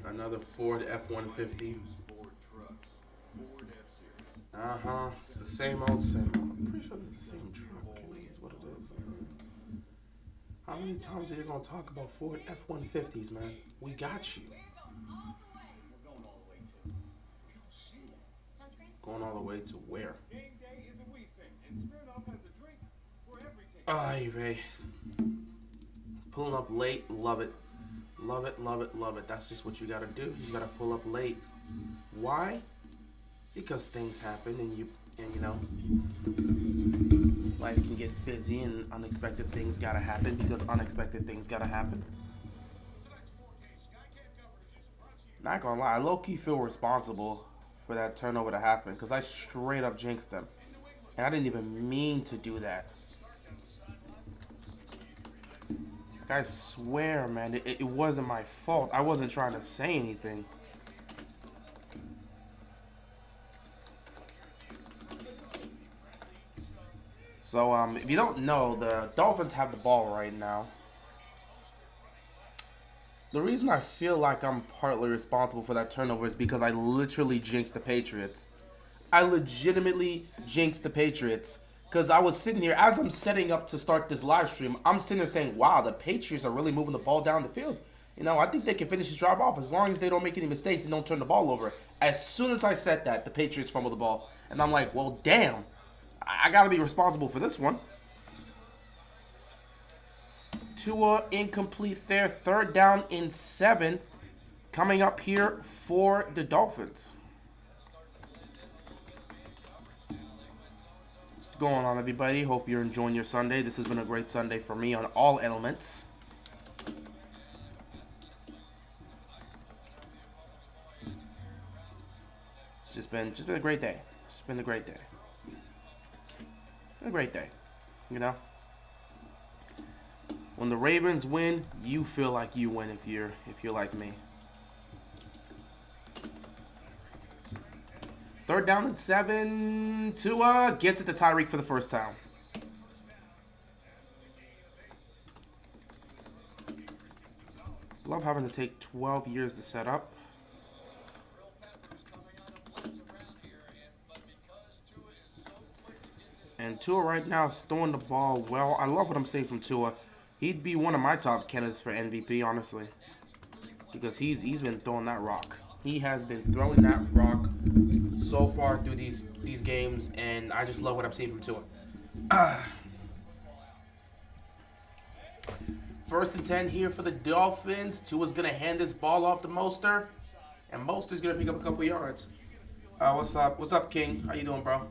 Another Ford F-150. It's the same old, same old. I'm pretty sure it's the same truck. Is what it is. How many times are you gonna talk about Ford F-150s, man? We got you. Going all the way to where? Ay, vey. Pulling up late, love it. Love it, love it, love it. That's just what you gotta do. You just gotta pull up late. Why? Because things happen and you know, life can get busy and unexpected things gotta happen because unexpected things gotta happen. Not gonna lie, I low-key feel responsible for that turnover to happen because I straight up jinxed them. And I didn't even mean to do that. I swear, man, it wasn't my fault. I wasn't trying to say anything. So, if you don't know, the Dolphins have the ball right now. The reason I feel like I'm partly responsible for that turnover is because I literally jinxed the Patriots. I legitimately jinxed the Patriots. Because I was sitting here, as I'm setting up to start this live stream, I'm sitting there saying, wow, the Patriots are really moving the ball down the field. You know, I think they can finish this drive off as long as they don't make any mistakes and don't turn the ball over. As soon as I said that, the Patriots fumbled the ball. And I'm like, well, damn. I got to be responsible for this one. Tua incomplete there. 3rd down and 7 coming up here for the Dolphins. What's going on, everybody? Hope you're enjoying your Sunday. This has been a great Sunday for me on all elements. It's just been a great day. It's been a great day. A great day, you know. When the Ravens win, you feel like you win if you're like me. 3rd down and 7. Tua gets it to Tyreek for the first time. Love having to take 12 years to set up. And Tua right now is throwing the ball well. I love what I'm seeing from Tua. He'd be one of my top candidates for MVP, honestly. Because he's been throwing that rock. He has been throwing that rock so far through these games, and I just love what I'm seeing from Tua. 1st and 10 here for the Dolphins. Tua's going to hand this ball off to Mostert, and Mostert's going to pick up a couple yards. What's up? What's up, King? How you doing, bro?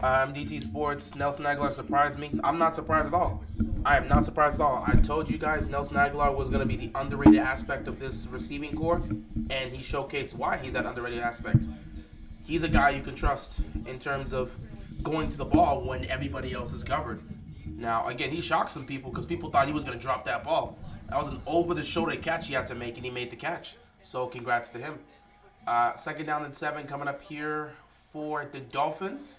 DT Sports. Nelson Aguilar surprised me. I'm not surprised at all. I am not surprised at all. I told you guys Nelson Aguilar was going to be the underrated aspect of this receiving core, and he showcased why he's that underrated aspect. He's a guy you can trust in terms of going to the ball when everybody else is covered. Now, again, he shocked some people because people thought he was going to drop that ball. That was an over-the-shoulder catch he had to make, and he made the catch. So, congrats to him. 2nd down and 7 coming up here for the Dolphins.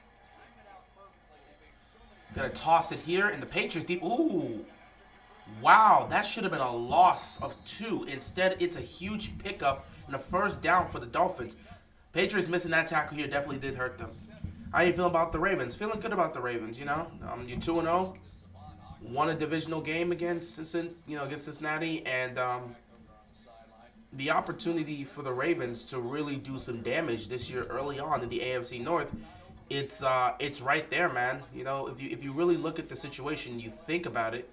Gonna toss it here, and the Patriots deep. Ooh. Wow, that should have been a loss of 2. Instead, it's a huge pickup and a 1st down for the Dolphins. Patriots missing that tackle here definitely did hurt them. How you feel about the Ravens? Feeling good about the Ravens, you know? You're 2-0. Won a divisional game against Cincinnati, and the opportunity for the Ravens to really do some damage this year early on in the AFC North. It's right there, man. You know, if you really look at the situation, you think about it.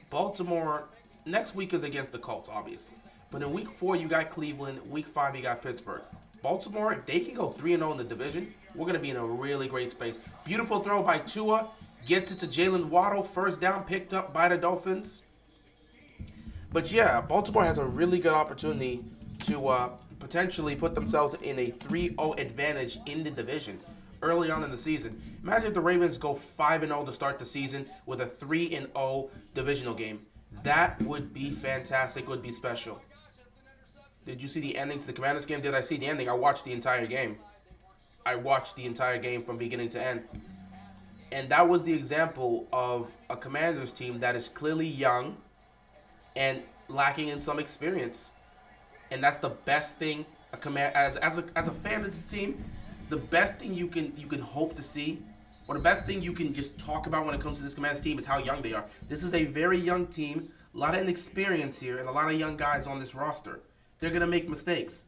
Baltimore next week is against the Colts, obviously. But in week 4 you got Cleveland, week 5 you got Pittsburgh. Baltimore, if they can go 3-0 in the division, we're gonna be in a really great space. Beautiful throw by Tua, gets it to Jalen Waddle, 1st down picked up by the Dolphins. But yeah, Baltimore has a really good opportunity to potentially put themselves in a 3-0 advantage in the division early on in the season. Imagine if the Ravens go 5-0 to start the season with a 3-0 divisional game. That would be fantastic, would be special. Did you see the ending to the Commanders game? Did I see the ending? I watched the entire game. I watched the entire game from beginning to end. And that was the example of a Commanders team that is clearly young and lacking in some experience. And that's the best thing as a fan of this team, the best thing you can hope to see, or the best thing you can just talk about when it comes to this Commanders team is how young they are. This is a very young team, a lot of inexperience here, and a lot of young guys on this roster. They're gonna make mistakes,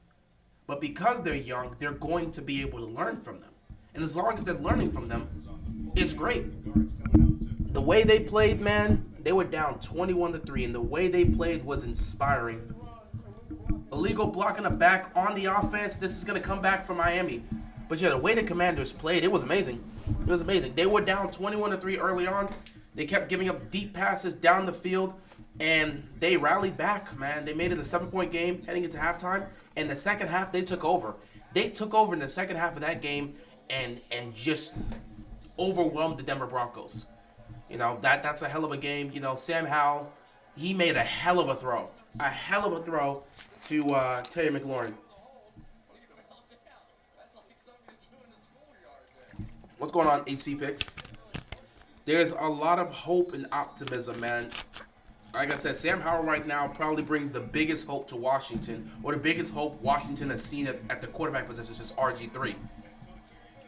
but because they're young, they're going to be able to learn from them. And as long as they're learning from them, it's great. The way they played, man, they were down 21-3, and the way they played was inspiring. Illegal blocking the back on the offense. This is going to come back from Miami. But yeah, the way the Commanders played, it was amazing. It was amazing. They were down 21-3 early on. They kept giving up deep passes down the field, and they rallied back, man. They made it a 7-point game heading into halftime. And the second half, they took over. They took over in the second half of that game and just overwhelmed the Denver Broncos. You know, that's a hell of a game. You know, Sam Howell, he made a hell of a throw. A hell of a throw to Terry McLaurin. What's going on, HC Picks? There's a lot of hope and optimism, man. Like I said, Sam Howell right now probably brings the biggest hope to Washington, or the biggest hope Washington has seen at the quarterback position since RG3.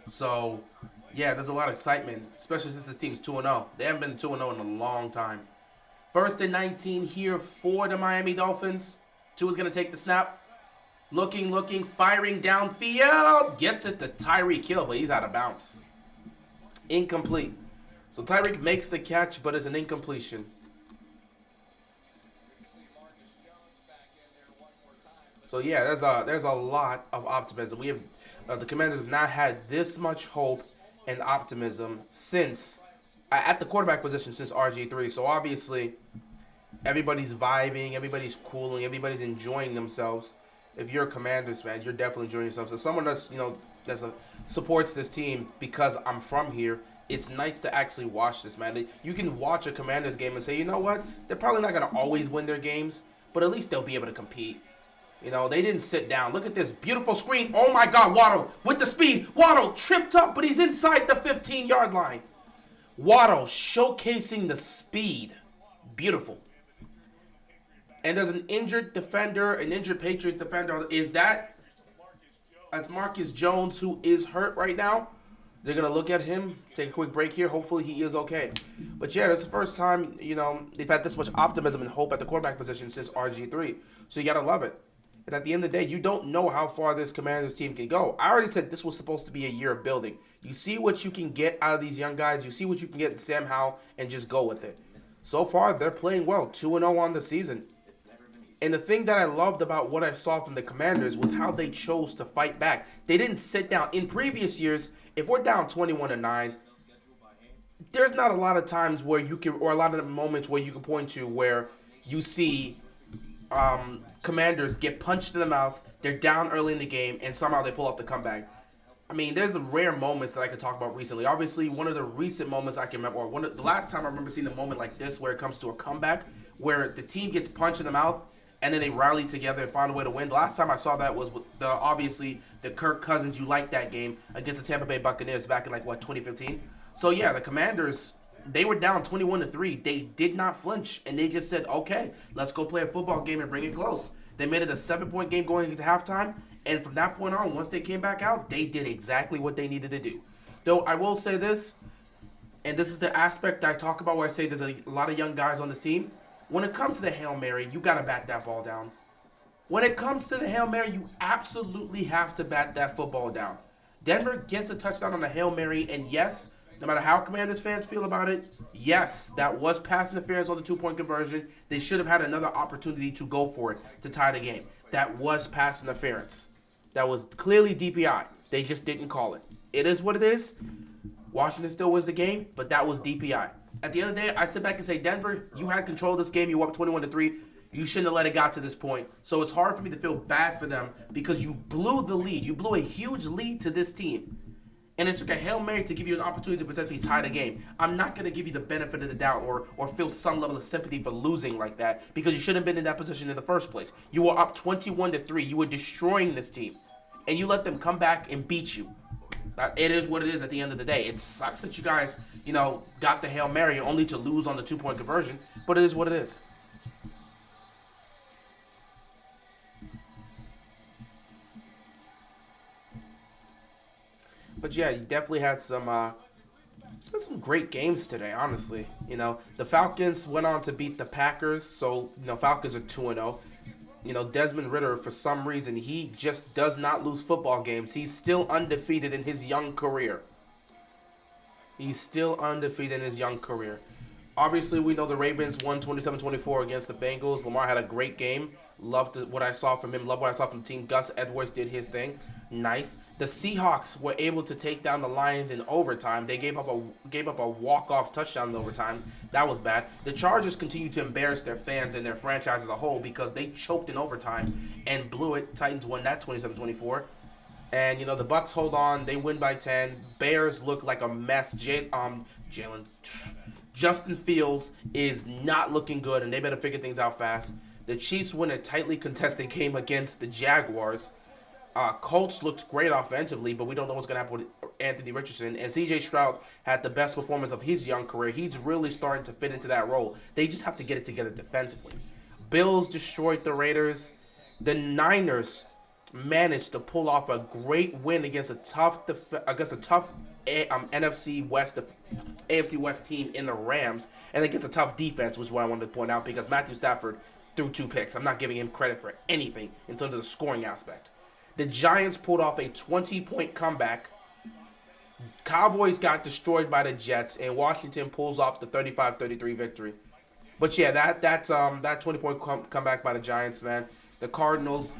So, yeah, there's a lot of excitement, especially since this team's 2-0. They haven't been 2-0 in a long time. 1st and 19 here for the Miami Dolphins. Tua's going to take the snap. Looking, firing downfield. Gets it to Tyreek Hill, but he's out of bounds. Incomplete. So Tyreek makes the catch, but it's an incompletion. So yeah, there's a lot of optimism. We have the Commanders have not had this much hope and optimism since at the quarterback position since RG3. So obviously, everybody's vibing, everybody's cooling, everybody's enjoying themselves. If you're a Commanders fan, you're definitely enjoying yourself. So someone that's supports this team because I'm from here. It's nice to actually watch this, man. You can watch a Commanders game and say, you know what? They're probably not gonna always win their games, but at least they'll be able to compete. You know, they didn't sit down. Look at this beautiful screen. Oh my God, Waddle with the speed. Waddle tripped up, but he's inside the 15-yard line. Waddle showcasing the speed. Beautiful. And there's an injured defender, an injured Patriots defender. That's Marcus Jones, who is hurt right now. They're going to look at him, take a quick break here. Hopefully he is okay. But yeah, that's the first time, you know, they've had this much optimism and hope at the quarterback position since RG3. So you got to love it. And at the end of the day, you don't know how far this Commanders team can go. I already said this was supposed to be a year of building. You see what you can get out of these young guys. You see what you can get in Sam Howell and just go with it. So far, they're playing well. 2-0 on the season. And the thing that I loved about what I saw from the Commanders was how they chose to fight back. They didn't sit down. In previous years, if we're down 21-9, there's not a lot of times where you can, or a lot of moments where you can point to where you see Commanders get punched in the mouth, they're down early in the game, and somehow they pull off the comeback. I mean, there's rare moments that I could talk about recently. Obviously, one of the recent moments I can remember, or the last time I remember seeing a moment like this where it comes to a comeback, where the team gets punched in the mouth, and then they rally together and find a way to win. The last time I saw that was with obviously the Kirk Cousins, you like that game, against the Tampa Bay Buccaneers back in 2015? So yeah, the Commanders, they were down 21-3. They did not flinch, and they just said, okay, let's go play a football game and bring it close. They made it a 7-point game going into halftime, and from that point on, once they came back out, they did exactly what they needed to do. Though I will say this, and this is the aspect I talk about where I say there's a lot of young guys on this team. When it comes to the Hail Mary, you got to bat that ball down. When it comes to the Hail Mary, you absolutely have to bat that football down. Denver gets a touchdown on the Hail Mary, and yes, no matter how Commanders fans feel about it, yes, that was pass interference on the 2-point conversion. They should have had another opportunity to go for it to tie the game. That was pass interference. That was clearly DPI. They just didn't call it. It is what it is. Washington still wins the game, but that was DPI. At the end of the day, I sit back and say, Denver, you had control of this game. You were up 21-3. You shouldn't have let it got to this point. So it's hard for me to feel bad for them because you blew the lead. You blew a huge lead to this team. And it took a Hail Mary to give you an opportunity to potentially tie the game. I'm not going to give you the benefit of the doubt or feel some level of sympathy for losing like that because you shouldn't have been in that position in the first place. You were up 21-3. You were destroying this team. And you let them come back and beat you. It is what it is at the end of the day. It sucks that you guys, got the Hail Mary only to lose on the 2-point conversion, but it is what it is. But yeah, you definitely had it's been some great games today, honestly. The Falcons went on to beat the Packers, so, Falcons are 2-0. Desmond Ridder, for some reason, he just does not lose football games. He's still undefeated in his young career. He's still undefeated in his young career. Obviously, we know the Ravens won 27-24 against the Bengals. Lamar had a great game. Loved what I saw from him. Loved what I saw from the team. Gus Edwards did his thing. Nice. The Seahawks were able to take down the Lions in overtime. They gave up a walk-off touchdown in overtime. That was bad. The Chargers continue to embarrass their fans and their franchise as a whole because they choked in overtime and blew it. Titans won that 27-24. And, the Bucks hold on. They win by 10. Bears look like a mess. Justin Fields is not looking good, and they better figure things out fast. The Chiefs win a tightly contested game against the Jaguars. Colts looked great offensively, but we don't know what's going to happen with Anthony Richardson. And C.J. Stroud had the best performance of his young career. He's really starting to fit into that role. They just have to get it together defensively. Bills destroyed the Raiders. The Niners managed to pull off a great win against a tough NFC West, AFC West team in the Rams, and against a tough defense, which is what I wanted to point out, because Matthew Stafford threw 2 picks. I'm not giving him credit for anything in terms of the scoring aspect. The Giants pulled off a 20-point comeback. Cowboys got destroyed by the Jets, and Washington pulls off the 35-33 victory. But yeah, that 20-point comeback by the Giants, man. The Cardinals,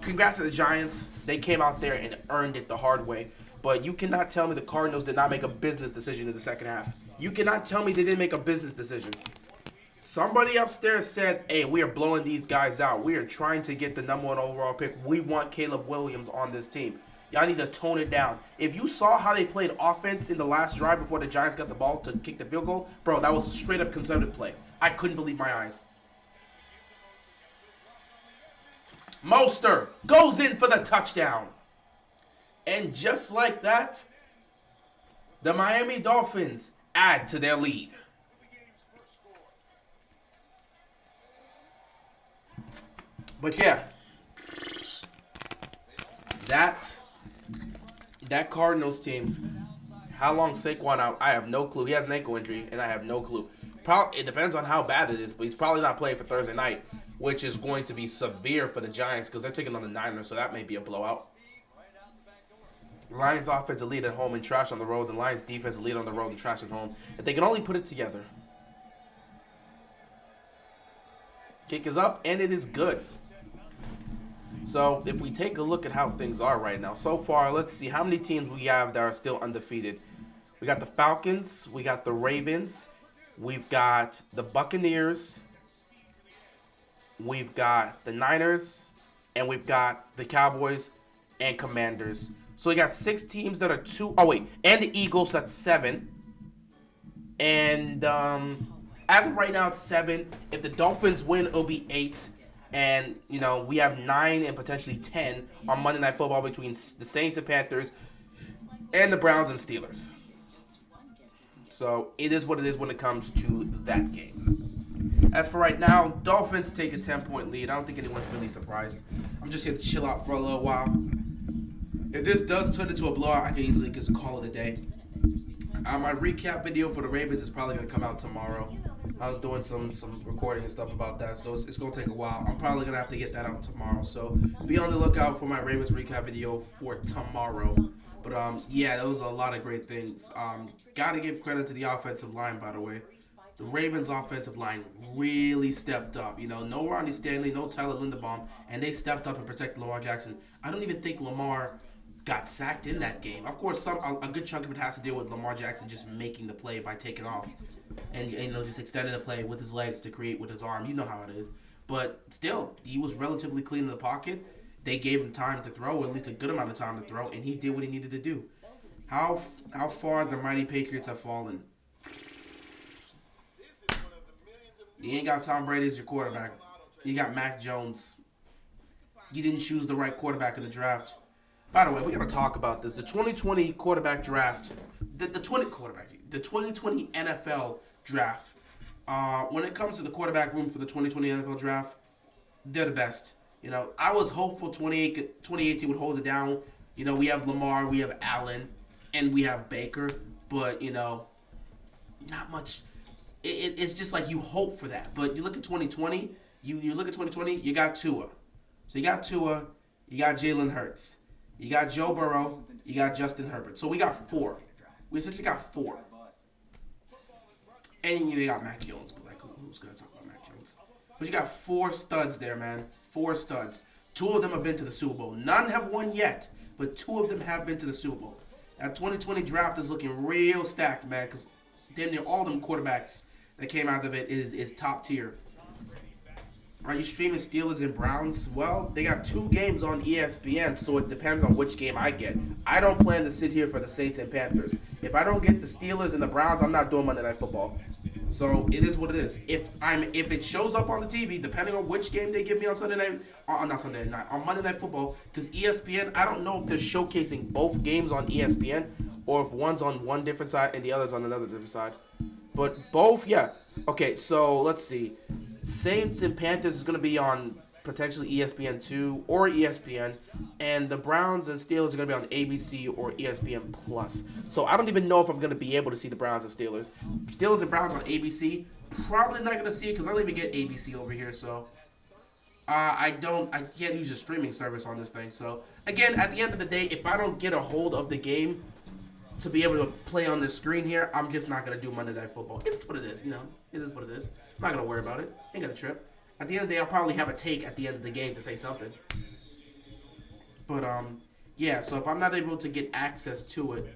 congrats to the Giants. They came out there and earned it the hard way. But you cannot tell me the Cardinals did not make a business decision in the second half. You cannot tell me they didn't make a business decision. Somebody upstairs said, hey, we are blowing these guys out. We are trying to get the number 1 overall pick. We want Caleb Williams on this team. Y'all need to tone it down. If you saw how they played offense in the last drive before the Giants got the ball to kick the field goal, bro, that was straight up conservative play. I couldn't believe my eyes. Mostert goes in for the touchdown. And just like that, the Miami Dolphins add to their lead. But yeah, that Cardinals team, how long Saquon out? I have no clue. He has an ankle injury, and I have no clue. It depends on how bad it is, but he's probably not playing for Thursday night, which is going to be severe for the Giants because they're taking on the Niners, so that may be a blowout. Lions offensive lead at home and trash on the road, and Lions defensive lead on the road and trash at home. If they can only put it together. Kick is up, and it is good. So if we take a look at how things are right now, so far, let's see how many teams we have that are still undefeated. We got the Falcons, we got the Ravens, we've got the Buccaneers, we've got the Niners, and we've got the Cowboys and Commanders. So we got 6 teams that are 2. Oh wait, and the Eagles, that's 7. And as of right now, it's 7. If the Dolphins win, it'll be 8. And, we have 9 and potentially 10 on Monday Night Football between the Saints and Panthers and the Browns and Steelers. So it is what it is when it comes to that game. As for right now, Dolphins take a 10-point lead. I don't think anyone's really surprised. I'm just here to chill out for a little while. If this does turn into a blowout, I can easily just call it a day. My recap video for the Ravens is probably going to come out tomorrow. I was doing some recording and stuff about that, so it's going to take a while. I'm probably going to have to get that out tomorrow. So be on the lookout for my Ravens recap video for tomorrow. But, yeah, there was a lot of great things. Got to give credit to the offensive line, by the way. The Ravens' offensive line really stepped up. No Ronnie Stanley, no Tyler Linderbaum, and they stepped up and protected Lamar Jackson. I don't even think Lamar got sacked in that game. Of course, a good chunk of it has to deal with Lamar Jackson just making the play by taking off and just extending the play with his legs to create with his arm. You know how it is. But still, he was relatively clean in the pocket. They gave him time to throw, at least a good amount of time to throw, and he did what he needed to do. How far the mighty Patriots have fallen. You ain't got Tom Brady as your quarterback. You got Mac Jones. You didn't choose the right quarterback in the draft. By the way, we gotta talk about this. The 2020 quarterback draft, the 2020 NFL draft. When it comes to the quarterback room for the 2020 NFL draft, they're the best. You know, I was hopeful 2018 would hold it down. You know, we have Lamar, we have Allen, and we have Baker, but you know, not much. It's just like you hope for that. But you look at 2020, you look at 2020, you got Tua. So you got Tua, you got Jalen Hurts, you got Joe Burrow, you got Justin Herbert. So we got four. We essentially got four. And you got Mac Jones, but like who's gonna talk about Mac Jones? But you got four studs there, man. Four studs. Two of them have been to the Super Bowl. None have won yet, but two of them have been to the Super Bowl. That 2020 draft is looking real stacked, man, because damn near all them quarterbacks that came out of it is top tier. Are you streaming Steelers and Browns? Well, they got 2 games on ESPN, so it depends on which game I get. I don't plan to sit here for the Saints and Panthers. If I don't get the Steelers and the Browns, I'm not doing Monday Night Football. So it is what it is. If it shows up on the TV, depending on which game they give me on Sunday night, not Sunday night, on Monday Night Football, because ESPN, I don't know if they're showcasing both games on ESPN or if one's on one different side and the other's on another different side. But both, yeah. Okay, so let's see. Saints and Panthers is going to be on potentially ESPN2 or ESPN, and the Browns and Steelers are going to be on ABC or ESPN Plus. So I don't even know if I'm going to be able to see the Browns and Steelers. Steelers and Browns on ABC, probably not going to see it because I don't even get ABC over here. So I can't use a streaming service on this thing. So again, at the end of the day, if I don't get a hold of the game to be able to play on the screen here, I'm just not going to do Monday Night Football. It is what it is, you know. It is what it is. I'm not going to worry about it. Ain't got a trip. At the end of the day, I'll probably have a take at the end of the game to say something. But, yeah, so if I'm not able to get access to it,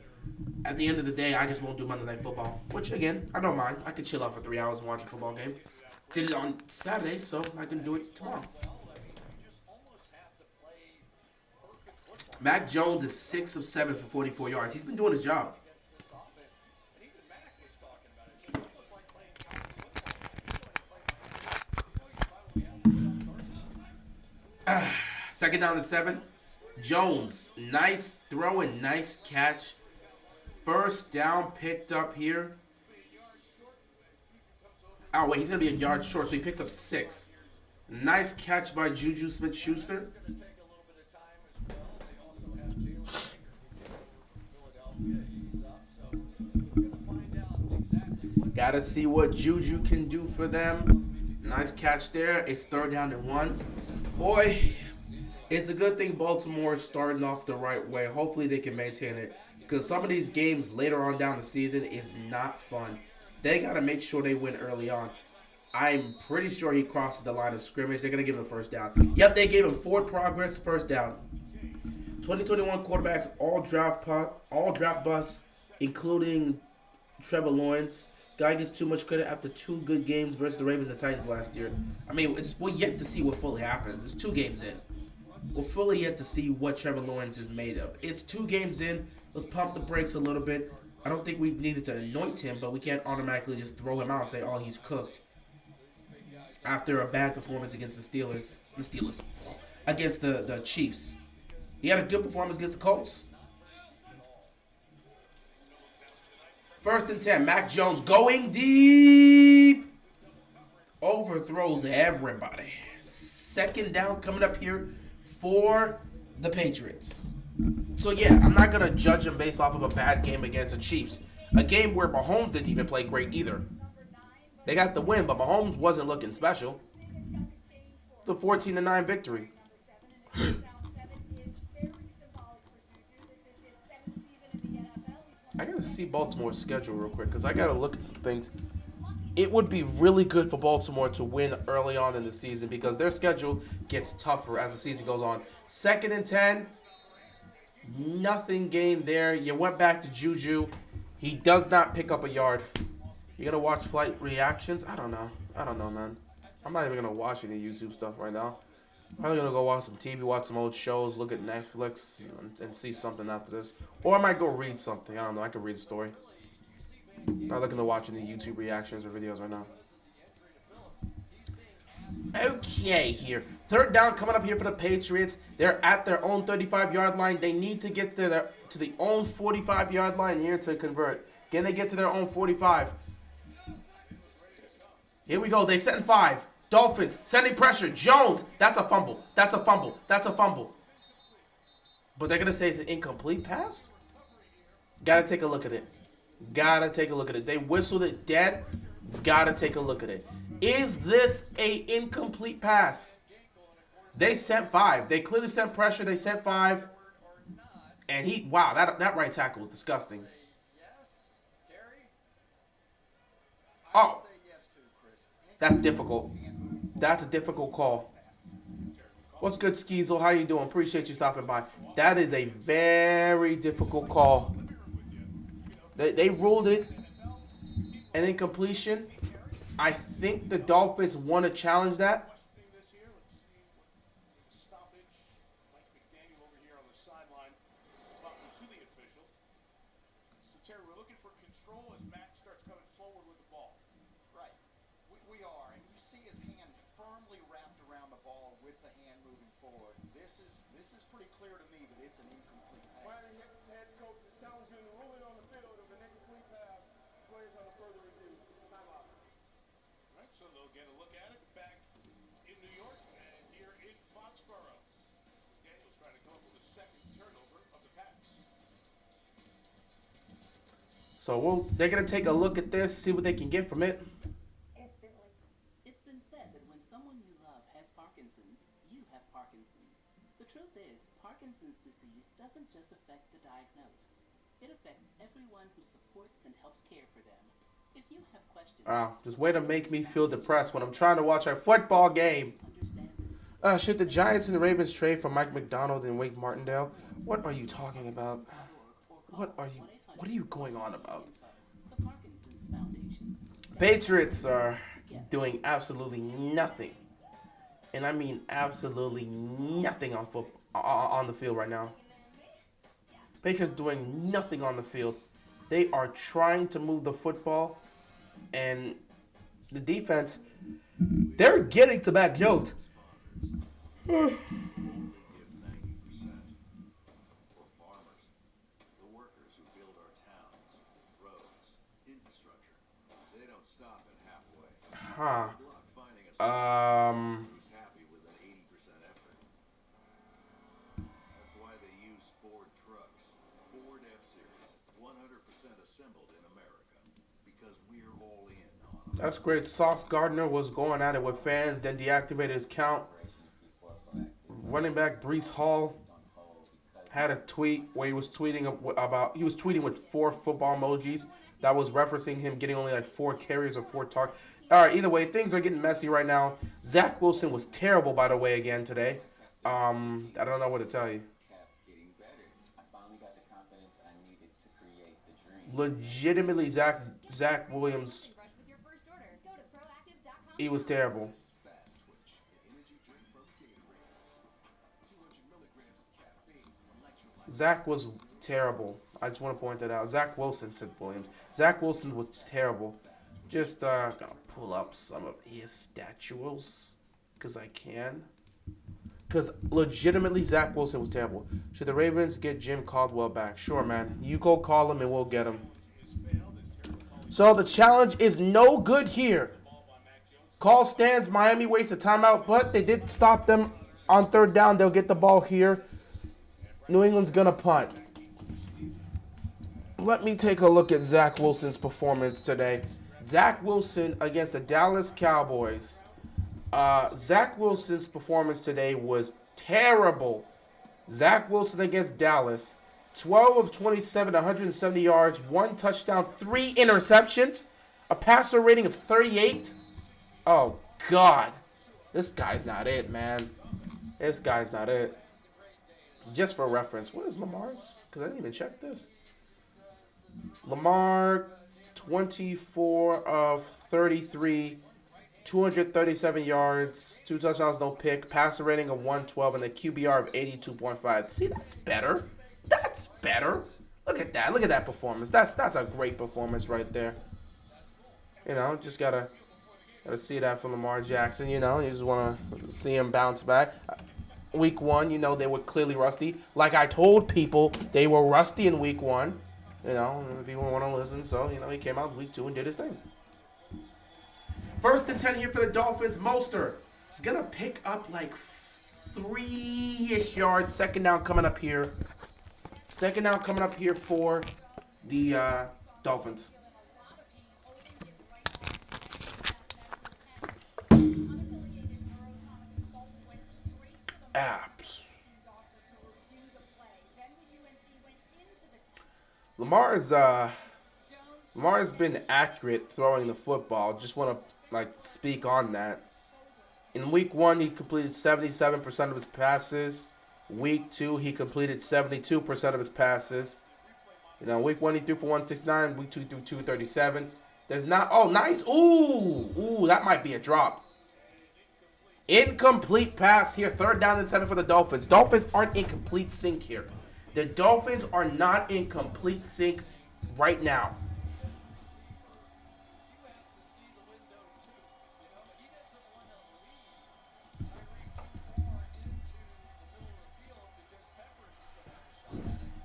at the end of the day, I just won't do Monday Night Football. Which, again, I don't mind. I could chill out for 3 hours and watch a football game. Did it on Saturday, so I can do it tomorrow. Mac Jones is 6 of 7 for 44 yards. He's been doing his job. Second down to 7. Jones, nice throw and nice catch. First down picked up here. Oh, wait, he's going to be a yard short, so he picks up 6. Nice catch by Juju Smith-Schuster. Gotta see what Juju can do for them. Nice catch there. It's 3rd down and 1. Boy, it's a good thing Baltimore is starting off the right way. Hopefully they can maintain it. Because some of these games later on down the season is not fun. They got to make sure they win early on. I'm pretty sure he crosses the line of scrimmage. They're going to give him a first down. Yep, they gave him forward progress, first down. 2021 quarterbacks, all draft busts, including Trevor Lawrence. Guy gets too much credit after 2 good games versus the Ravens and Titans last year. I mean, we're yet to see what fully happens. It's 2 games in. We're fully yet to see what Trevor Lawrence is made of. It's 2 games in. Let's pump the brakes a little bit. I don't think we needed to anoint him, but we can't automatically just throw him out and say, oh, he's cooked. After a bad performance against the Steelers. Against the Chiefs. He had a good performance against the Colts. 1st and 10. Mac Jones going deep. Overthrows everybody. 2nd down coming up here for the Patriots. So, yeah, I'm not going to judge him based off of a bad game against the Chiefs. A game where Mahomes didn't even play great either. They got the win, but Mahomes wasn't looking special. The 14-9 victory. I gotta see Baltimore's schedule real quick because I gotta look at some things. It would be really good for Baltimore to win early on in the season because their schedule gets tougher as the season goes on. 2nd and 10. Nothing gained there. You went back to Juju. He does not pick up a yard. You gonna watch flight reactions? I don't know, man. I'm not even gonna watch any YouTube stuff right now. Probably gonna go watch some TV, watch some old shows, look at Netflix, and see something after this. Or I might go read something. I don't know. I could read a story. I'm not looking to watch any YouTube reactions or videos right now. Okay, here. Third down coming up here for the Patriots. They're at their own 35-yard line. They need to get to the own 45-yard line here to convert. Can they get to their own 45? Here we go. They set in 5. Dolphins sending pressure. Jones. That's a fumble. That's a fumble. That's a fumble. But they're going to say it's an incomplete pass? Got to take a look at it. Got to take a look at it. They whistled it dead. Got to take a look at it. Is this a incomplete pass? They sent 5. They clearly sent pressure. They sent 5. And wow, that right tackle was disgusting. Oh. That's difficult. That's a difficult call. What's good, Skeezel? How you doing? Appreciate you stopping by. That is a very difficult call. They ruled it an incompletion. I think the Dolphins want to challenge that. So they're going to take a look at this, see what they can get from it. It's been said that when someone you love has Parkinson's, you have Parkinson's. The truth is, Parkinson's disease doesn't just affect the diagnosed. It affects everyone who supports and helps care for them. If you have questions... Just way to make me feel depressed when I'm trying to watch our football game. Should the Giants and the Ravens trade for Mike McDonald and Wake Martindale? What are you talking about? What are you going on about? Patriots are doing absolutely nothing. And I mean absolutely nothing on the field right now. Patriots doing nothing on the field. They are trying to move the football, and the defense, they're getting to backyard. Huh. That's great. Sauce Gardner was going at it with fans, then deactivated his count. Running back Breece Hall had a tweet where he was tweeting with 4 football emojis that was referencing him getting only like 4 carries or 4 targets. All right, either way, things are getting messy right now. Zach Wilson was terrible, by the way, again today. I don't know what to tell you. Legitimately, Zach Williams, he was terrible. Zach was terrible. I just want to point that out. Zach Wilson said Williams. Zach Wilson was terrible. Just gonna pull up some of his statues because I can. Because legitimately, Zach Wilson was terrible. Should the Ravens get Jim Caldwell back? Sure, man. You go call him and we'll get him. So the challenge is no good here. Call stands. Miami wastes a timeout, but they did stop them on 3rd down. They'll get the ball here. New England's going to punt. Let me take a look at Zach Wilson's performance today. Zach Wilson against the Dallas Cowboys. Zach Wilson's performance today was terrible. Zach Wilson against Dallas. 12 of 27, 170 yards, 1 touchdown, 3 interceptions, a passer rating of 38. Oh, God. This guy's not it, man. This guy's not it. Just for reference, what is Lamar's? Because I didn't even check this. Lamar, 24 of 33, 237 yards, 2 touchdowns, no pick, passer rating of 112, and a QBR of 82.5. See, that's better. That's better. Look at that. Look at that performance. That's a great performance right there. You know, just gotta Gotta see that from Lamar Jackson, you know. You just want to see him bounce back. Week 1, you know, they were clearly rusty. Like I told people, they were rusty in week 1. You know, people want to listen. So, you know, he came out week 2 and did his thing. 1st and 10 here for the Dolphins. Mostert is going to pick up like 3-ish yards. Second down coming up here. Second down coming up here for the Dolphins. Apps. Lamar's been accurate throwing the football. Just want to speak on that. In week 1, he completed 77% of his passes. Week 2, he completed 72% of his passes. You know, week 1 he threw for 169. Week 2 he threw 237. There's not. Oh, nice. Ooh, that might be a drop. Incomplete pass here. 3rd down and 7 for the Dolphins. Dolphins aren't in complete sync here. The Dolphins are not in complete sync right now.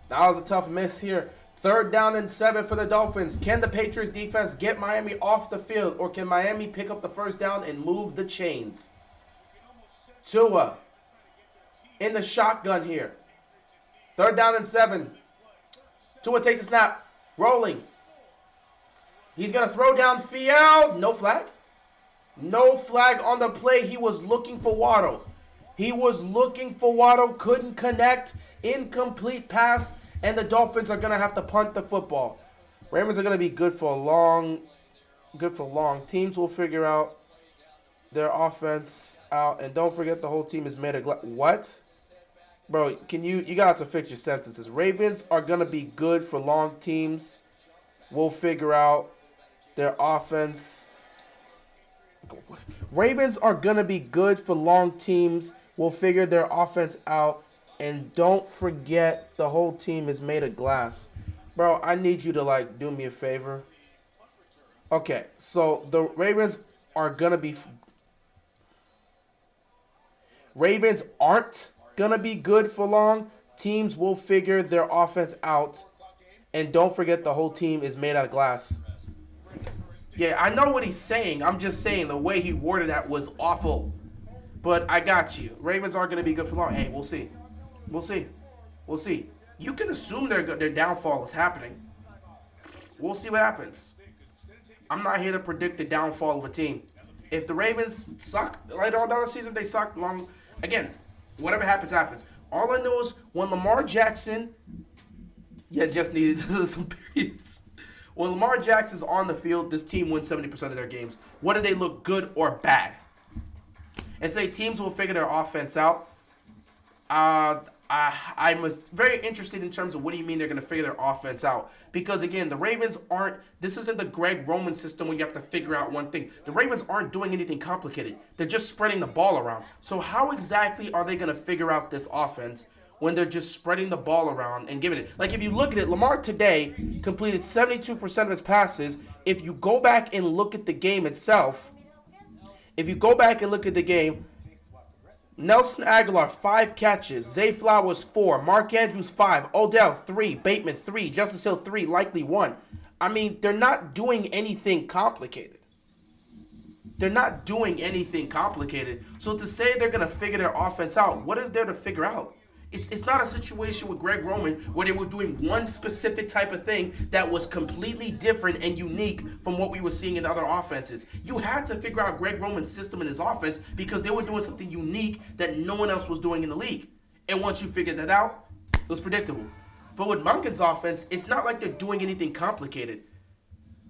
That was a tough miss here. 3rd down and 7 for the Dolphins. Can the Patriots defense get Miami off the field, or can Miami pick up the 1st down and move the chains? Tua in the shotgun here. 3rd down and 7. Tua takes a snap. Rolling. He's going to throw downfield. No flag. No flag on the play. He was looking for Waddle. Couldn't connect. Incomplete pass. And the Dolphins are going to have to punt the football. Ravens are going to be good for long. Teams will figure out their offense out. And don't forget the whole team is made of glass. What? Bro, you got to fix your sentences. Ravens are going to be good for long teams. We'll figure out their offense. Ravens are going to be good for long teams. We'll figure their offense out. And don't forget the whole team is made of glass. Bro, I need you to, do me a favor. Okay, so the Ravens are going to be... Ravens aren't going to be good for long. Teams will figure their offense out. And don't forget the whole team is made out of glass. Yeah, I know what he's saying. I'm just saying the way he worded that was awful. But I got you. Ravens are going to be good for long. Hey, we'll see. We'll see. You can assume their downfall is happening. We'll see what happens. I'm not here to predict the downfall of a team. If the Ravens suck later on down the season, they suck long. Again, whatever happens, happens. All I know is when Lamar Jackson, just needed some periods. When Lamar Jackson's on the field, this team wins 70% of their games. Whether they look good or bad. And say teams will figure their offense out. I'm very interested in terms of what do you mean they're going to figure their offense out. Because, again, the Ravens aren't – this isn't the Greg Roman system where you have to figure out one thing. The Ravens aren't doing anything complicated. They're just spreading the ball around. So how exactly are they going to figure out this offense when they're just spreading the ball around and giving it – like, if you look at it, Lamar today completed 72% of his passes. If you go back and look at the game itself – Nelson Aguilar, 5 catches. Zay Flowers, 4. Mark Andrews, 5. Odell, 3. Bateman, 3. Justice Hill, 3. Likely 1. I mean, they're not doing anything complicated. So to say they're going to figure their offense out, what is there to figure out? It's not a situation with Greg Roman where they were doing one specific type of thing that was completely different and unique from what we were seeing in other offenses. You had to figure out Greg Roman's system and his offense because they were doing something unique that no one else was doing in the league. And once you figured that out, it was predictable. But with Monken's offense, it's not like they're doing anything complicated.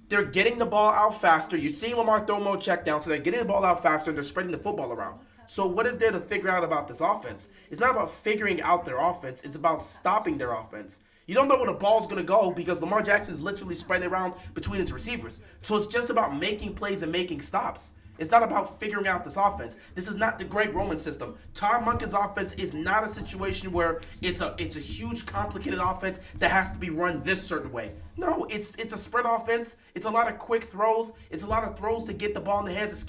They're getting the ball out faster. You're seeing Lamar throw more check down, so they're getting the ball out faster and they're spreading the football around. So what is there to figure out about this offense? It's not about figuring out their offense. It's about stopping their offense. You don't know where the ball's going to go because Lamar Jackson is literally spreading it around between his receivers. So it's just about making plays and making stops. It's not about figuring out this offense. This is not the Greg Roman system. Todd Monken's offense is not a situation where it's a huge, complicated offense that has to be run this certain way. No, it's a spread offense. It's a lot of quick throws. It's a lot of throws to get the ball in the hands of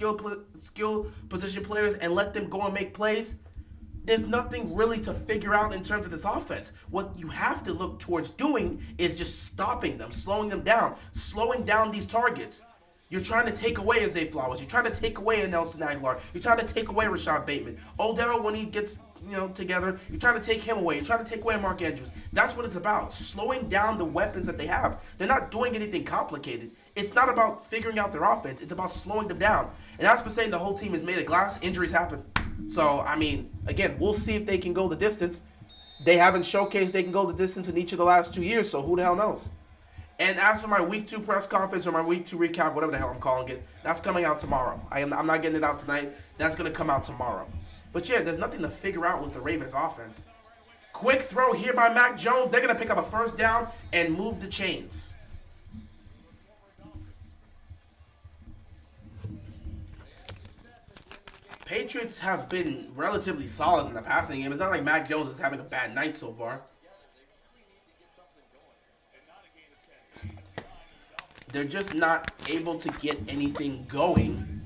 skill position players and let them go and make plays. There's nothing really to figure out in terms of this offense. What you have to look towards doing is just stopping them, slowing them down, slowing down these targets. You're trying to take away Zay Flowers. You're trying to take away a Nelson Aguilar. You're trying to take away Rashad Bateman. Odell, when he gets together, you're trying to take him away. You're trying to take away Mark Andrews. That's what it's about, slowing down the weapons that they have. They're not doing anything complicated. It's not about figuring out their offense. It's about slowing them down. And as for saying the whole team is made of glass, injuries happen. So, I mean, again, we'll see if they can go the distance. They haven't showcased they can go the distance in each of the last 2 years, so who the hell knows? And as for my Week 2 press conference or my Week 2 recap, whatever the hell I'm calling it, that's coming out tomorrow. I'm not getting it out tonight. That's going to come out tomorrow. But yeah, there's nothing to figure out with the Ravens offense. Quick throw here by Mac Jones. They're going to pick up a first down and move the chains. Patriots have been relatively solid in the passing game. It's not like Mac Jones is having a bad night so far. They're just not able to get anything going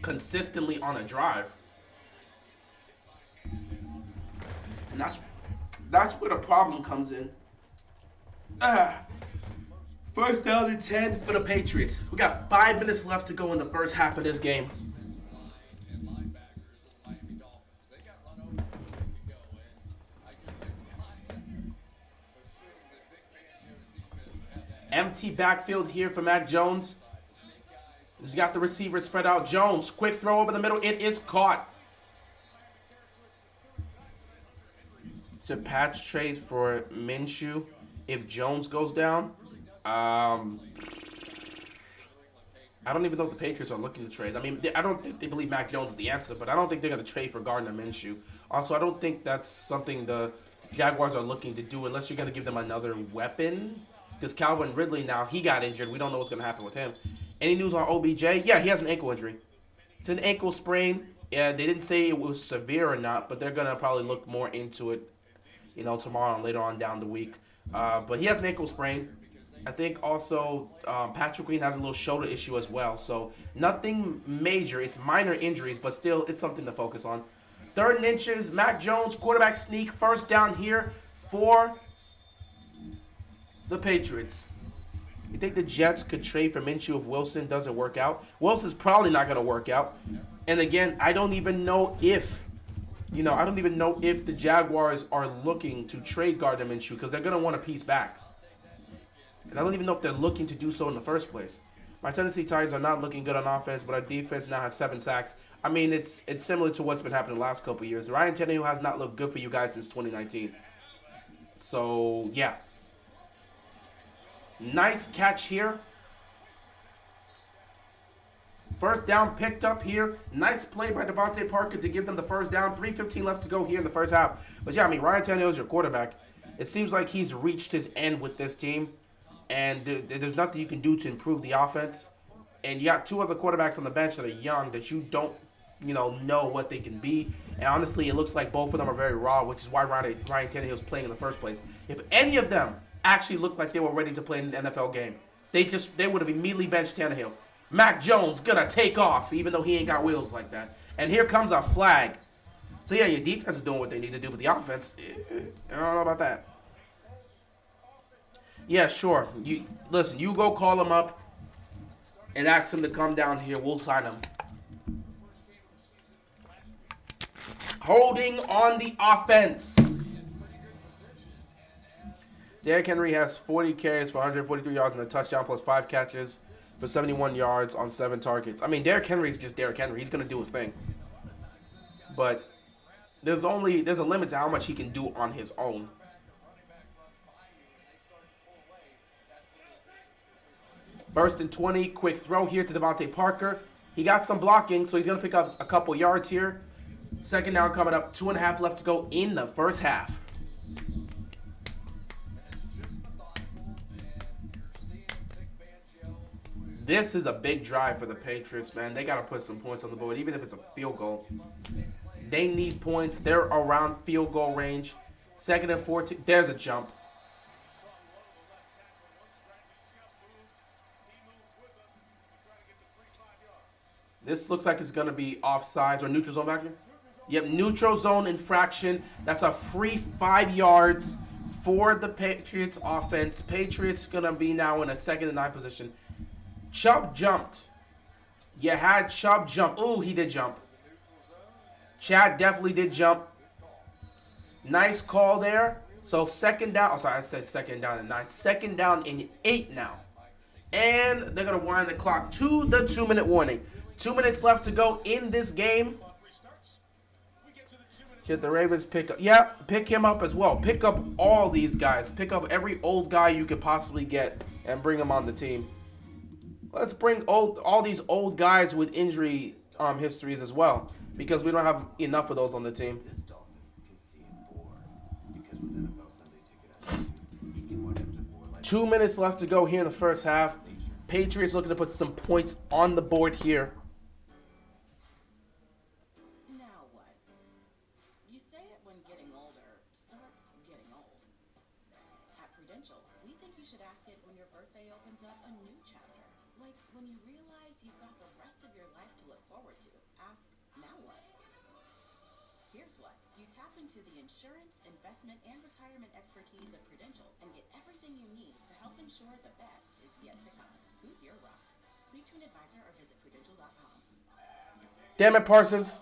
consistently on a drive. And that's where the problem comes in. First down and 10 for the Patriots. We got 5 minutes left to go in the first half of this game. Empty backfield here for Mac Jones. He's got the receiver spread out. Jones, quick throw over the middle. It is caught. Should Patch trade for Minshew if Jones goes down? I don't even know if the Patriots are looking to trade. I mean, I don't think they believe Mac Jones is the answer, but I don't think they're going to trade for Gardner Minshew. Also, I don't think that's something the Jaguars are looking to do unless you're going to give them another weapon. Because Calvin Ridley now, he got injured. We don't know what's going to happen with him. Any news on OBJ? Yeah, he has an ankle injury. It's an ankle sprain. Yeah, they didn't say it was severe or not, but they're going to probably look more into it, tomorrow and later on down the week. But he has an ankle sprain. I think also Patrick Queen has a little shoulder issue as well. So nothing major. It's minor injuries, but still it's something to focus on. 3rd and inches, Mac Jones, quarterback sneak, first down here for the Patriots. You think the Jets could trade for Minshew if Wilson doesn't work out? Wilson's probably not going to work out. And again, I don't even know if the Jaguars are looking to trade Gardner Minshew because they're going to want a piece back. And I don't even know if they're looking to do so in the first place. My Tennessee Titans are not looking good on offense, but our defense now has 7 sacks. I mean, it's similar to what's been happening the last couple of years. Ryan Tannehill has not looked good for you guys since 2019. So, yeah. Nice catch here. First down picked up here. Nice play by Devontae Parker to give them the first down. 3:15 left to go here in the first half. But yeah, I mean, Ryan Tannehill is your quarterback. It seems like he's reached his end with this team. And there's nothing you can do to improve the offense. And you got 2 other quarterbacks on the bench that are young that you don't, know what they can be. And honestly, it looks like both of them are very raw, which is why Ryan Tannehill is playing in the first place. If any of them actually looked like they were ready to play in an NFL game, they would have immediately benched Tannehill. Mac Jones gonna take off, even though he ain't got wheels like that. And here comes a flag. So yeah, your defense is doing what they need to do, but the offense, I don't know about that. Yeah, sure. You go call him up and ask him to come down here. We'll sign him. Holding on the offense. Derrick Henry has 40 carries for 143 yards and a touchdown plus 5 catches for 71 yards on 7 targets. I mean, Derrick Henry is just Derrick Henry. He's going to do his thing. But there's a limit to how much he can do on his own. First and 20, quick throw here to Devontae Parker. He got some blocking, so he's going to pick up a couple yards here. Second down coming up, 2.5 left to go in the first half. This is a big drive for the Patriots, man. They got to put some points on the board, even if it's a field goal. They need points. They're around field goal range. 2nd and 14. There's a jump. This looks like it's going to be offsides or neutral zone back here. Yep, neutral zone infraction. That's a free 5 yards for the Patriots offense. Patriots going to be now in a 2nd and 9 position. Chubb jumped. You had Chubb jump. Ooh, he did jump. Chad definitely did jump. Nice call there. So 2nd down. Oh, sorry, I said 2nd down and 9. 2nd down and 8 now. And they're going to wind the clock to the 2-minute warning. 2 minutes left to go in this game. Should the Ravens pick up? Yeah, pick him up as well. Pick up all these guys. Pick up every old guy you could possibly get and bring them on the team. Let's bring all these old guys with injury histories as well, because we don't have enough of those on the team. 2 minutes left to go here in the first half. Patriots looking to put some points on the board here. Now what? You say it when getting older starts getting old. At Prudential, we think you should ask it when your birthday opens up a new chapter. Like when you realize you've got the rest of your life to look forward to. Ask, now what? Here's what. You tap into the insurance, investment, and retirement expertise of Prudential and get everything you need to help ensure the best is yet to come. Who's your rock? Speak to an advisor or visit Prudential.com. Damn it, Parsons.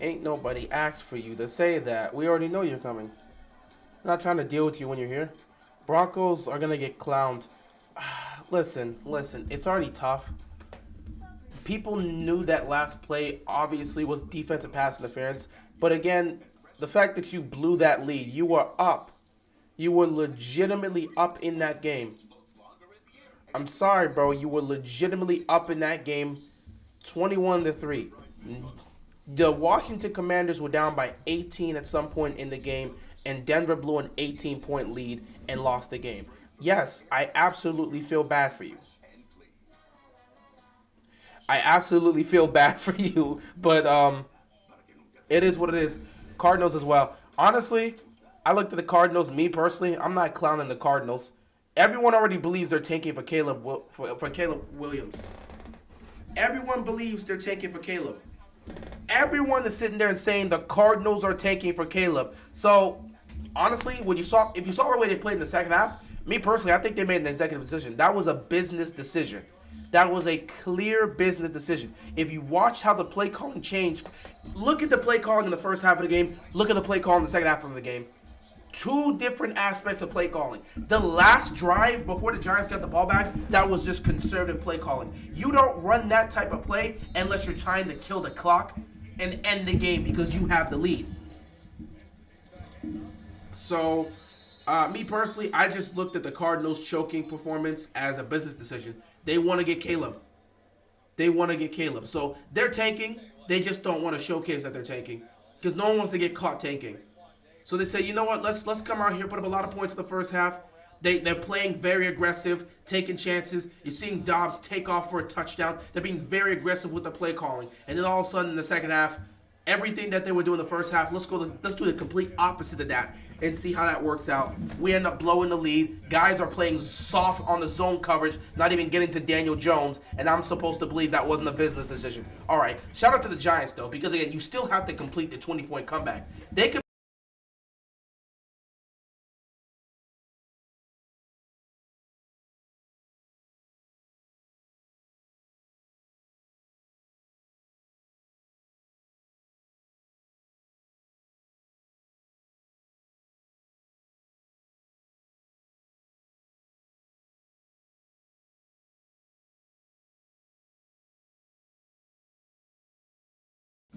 Ain't nobody asked for you to say that. We already know you're coming. I'm not trying to deal with you when you're here. Broncos are going to get clowned. Listen. It's already tough. People knew that last play obviously was defensive pass interference. But again, the fact that you blew that lead, you were up. You were legitimately up in that game. I'm sorry, bro. You were legitimately up in that game 21-3. The Washington Commanders were down by 18 at some point in the game, and Denver blew an 18-point lead and lost the game. Yes, I absolutely feel bad for you. I absolutely feel bad for you, but it is what it is. Cardinals as well. Honestly, I looked at the Cardinals. Me personally, I'm not clowning the Cardinals. Everyone already believes they're tanking for Caleb Williams. Everyone believes they're tanking for Caleb. Everyone is sitting there and saying the Cardinals are tanking for Caleb. So, honestly, if you saw the way they played in the second half, me personally, I think they made an executive decision. That was a business decision. That was a clear business decision. If you watch how the play calling changed, look at the play calling in the first half of the game, look at the play calling in the second half of the game. Two different aspects of play calling. The last drive before the Giants got the ball back, that was just conservative play calling. You don't run that type of play unless you're trying to kill the clock and end the game because you have the lead. So, me personally, I just looked at the Cardinals' choking performance as a business decision. They want to get Caleb. So, they're tanking. They just don't want to showcase that they're tanking because no one wants to get caught tanking. So they say, you know what, let's come out here, put up a lot of points in the first half. They're playing very aggressive, taking chances. You're seeing Dobbs take off for a touchdown. They're being very aggressive with the play calling. And then all of a sudden in the second half, everything that they were doing in the first half, let's do the complete opposite of that and see how that works out. We end up blowing the lead. Guys are playing soft on the zone coverage, not even getting to Daniel Jones, and I'm supposed to believe that wasn't a business decision. All right, shout out to the Giants, though, because, again, you still have to complete the 20-point comeback. They could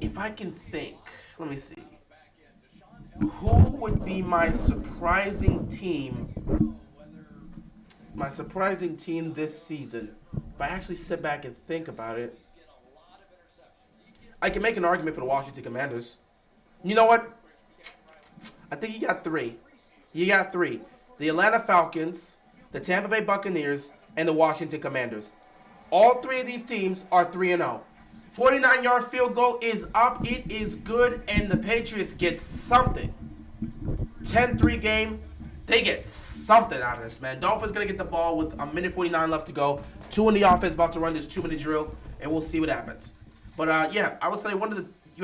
if I can think, let me see. Who would be my surprising team My surprising team this season, if I actually sit back and think about it, I can make an argument for the Washington Commanders. You know what? I think you got three. You got three. The Atlanta Falcons, the Tampa Bay Buccaneers, and the Washington Commanders. All three of these teams are 3-0. 49-yard field goal is up. It is good, and the Patriots get something. 10-3 game. They get something out of this, man. Dolphins going to get the ball with a minute 49 left to go. Two in the offense about to run this 2-minute drill, and we'll see what happens. But, yeah, I would say you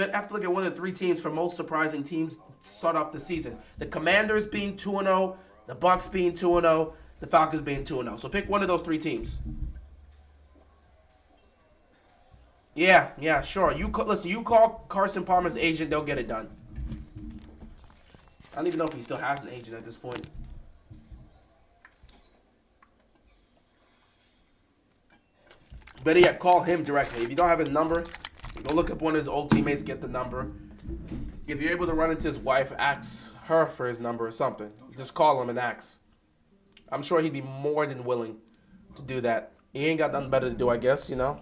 have to look at one of the three teams for most surprising teams to start off the season. The Commanders being 2-0, the Bucs being 2-0, the Falcons being 2-0. So pick one of those three teams. Yeah, sure. Listen, you call Carson Palmer's agent, they'll get it done. I don't even know if he still has an agent at this point. Better yet, call him directly. If you don't have his number, go look up one of his old teammates, get the number. If you're able to run into his wife, ask her for his number or something. Just call him and ask. I'm sure he'd be more than willing to do that. He ain't got nothing better to do, I guess, you know.